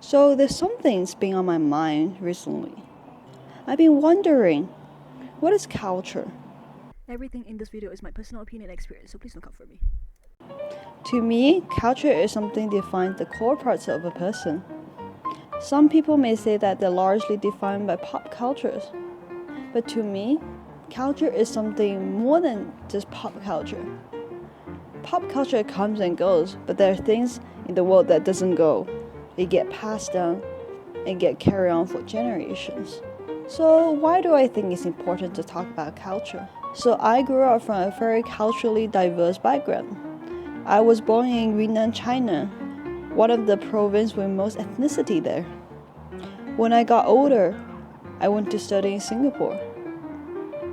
So there's something's been on my mind recently. I've been wondering, what is culture? Everything in this video is my personal opinion and experience, so please don't come for me. To me, culture is something that defines the core parts of a person. Some people may say that they're largely defined by pop cultures. But to me, culture is something more than just pop culture. Pop culture comes and goes, but there are things in the world that doesn't go. They get passed down and get carried on for generations. So why do I think it's important to talk about culture? So I grew up from a very culturally diverse background. I was born in Yunnan, China, one of the provinces with most ethnicity there. When I got older, I went to study in Singapore.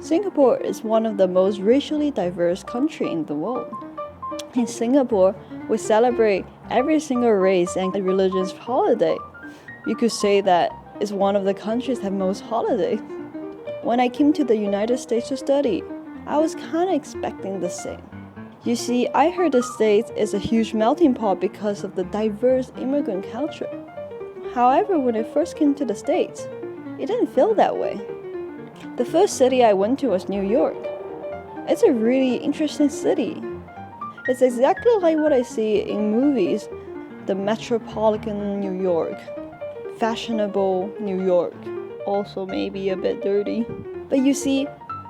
Singapore is one of the most racially diverse countries in the world. In Singapore, we celebrate every single race and religion's holiday. You could say that it's one of the countries that have most holidays. When I came to the United States to study, I was kind of expecting the same. You see, I heard the States is a huge melting pot because of the diverse immigrant culture. However, when I first came to the States, it didn't feel that way. The first city I went to was New York. It's a really interesting city. It's exactly like what I see in movies, the metropolitan New York, fashionable New York, also maybe a bit dirty. But you see,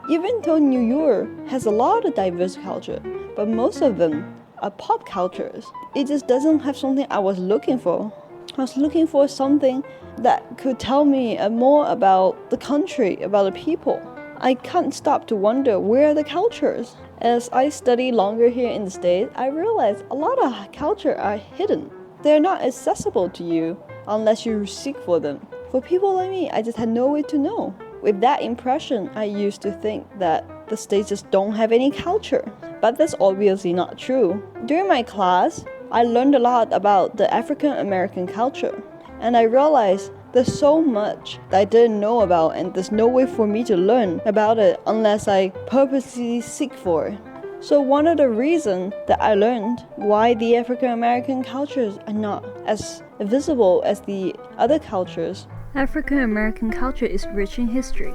even though New York has a lot of diverse culture, but most of them are pop cultures, it just doesn't have something I was looking for. I was looking for something that could tell me more about the country, about the people. I can't stop to wonder where are the cultures. As I study longer here in the States, I realize a lot of culture are hidden. They're not accessible to you unless you seek for them. For people like me, I just had no way to know. With that impression, I used to think that the States just don't have any culture. But that's obviously not true. During my class, I learned a lot about the African American culture. And I realized there's so much that I didn't know about, and there's no way for me to learn about it unless I purposely seek for it. So one of the reasons that I learned why the African American cultures are not as visible as the other cultures. African American culture is rich in history.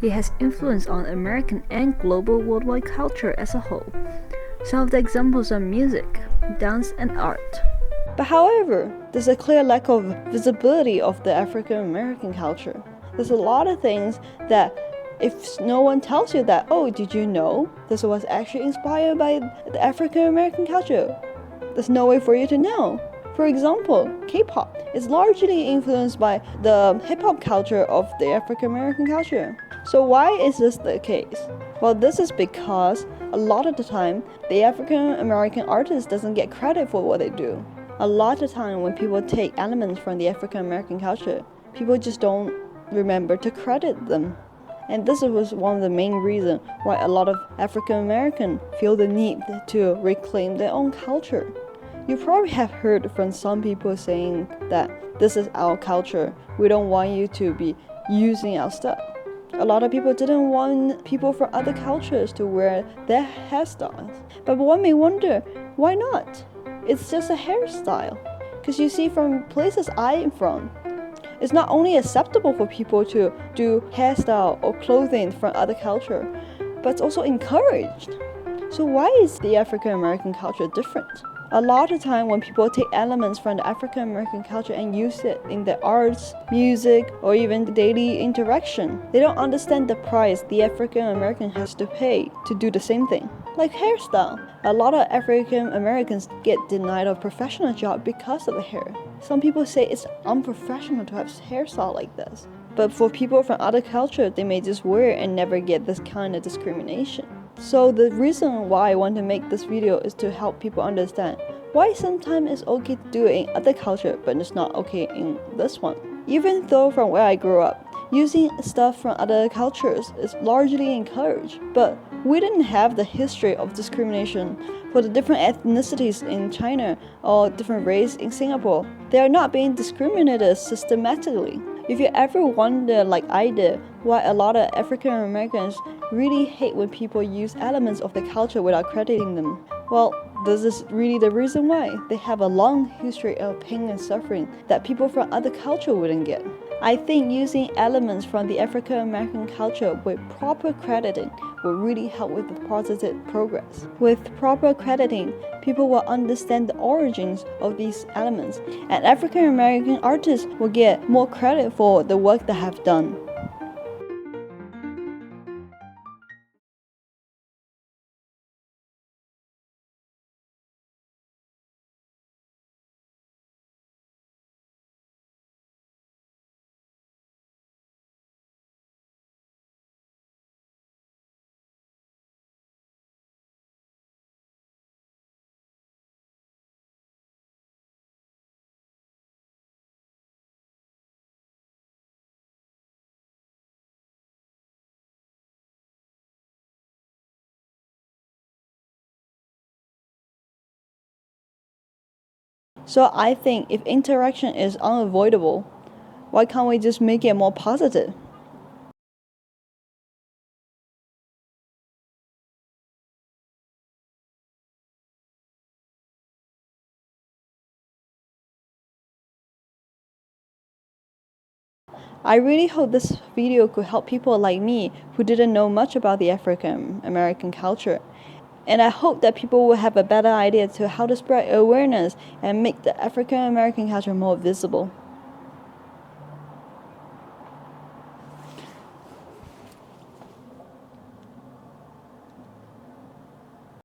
It has influence on American and global worldwide culture as a whole. Some of the examples are music, dance, and art. But however, there's a clear lack of visibility of the African American culture. There's a lot of things that if no one tells you that, oh, did you know this was actually inspired by the African American culture? There's no way for you to know. For example, K-pop is largely influenced by the hip-hop culture of the African American culture. So why is this the case? Well, this is because a lot of the time, the African American artist doesn't get credit for what they do. A lot of time when people take elements from the African American culture, people just don't remember to credit them. And this was one of the main reasons why a lot of African Americans feel the need to reclaim their own culture. You probably have heard from some people saying that this is our culture, we don't want you to be using our stuff. A lot of people didn't want people from other cultures to wear their hairstyles. But one may wonder, why not? It's just a hairstyle. Because you see, from places I'm from, it's not only acceptable for people to do hairstyle or clothing from other culture, but it's also encouraged. So why is the African American culture different? A lot of time when people take elements from the African American culture and use it in their arts, music, or even daily interaction, they don't understand the price the African American has to pay to do the same thing. Like hairstyle. A lot of African Americans get denied a professional job because of the hair. Some people say it's unprofessional to have hairstyle like this. But for people from other cultures, they may just wear it and never get this kind of discrimination. So the reason why I want to make this video is to help people understand why sometimes it's okay to do it in other culture, but it's not okay in this one. Even though from where I grew up, using stuff from other cultures is largely encouraged, but we didn't have the history of discrimination for the different ethnicities in China or different race in Singapore. They are not being discriminated systematically. If you ever wonder, like I did, why a lot of African Americans really hate when people use elements of the culture without crediting them, Well, this is really the reason why. They have a long history of pain and suffering that people from other culture wouldn't get. I think using elements from the African American culture with proper crediting will really help with the positive progress. With proper crediting, people will understand the origins of these elements, and African American artists will get more credit for the work they have done. So I think if interaction is unavoidable, why can't we just make it more positive? I really hope this video could help people like me who didn't know much about the African American culture. And I hope that people will have a better idea to how to spread awareness and make the African American culture more visible.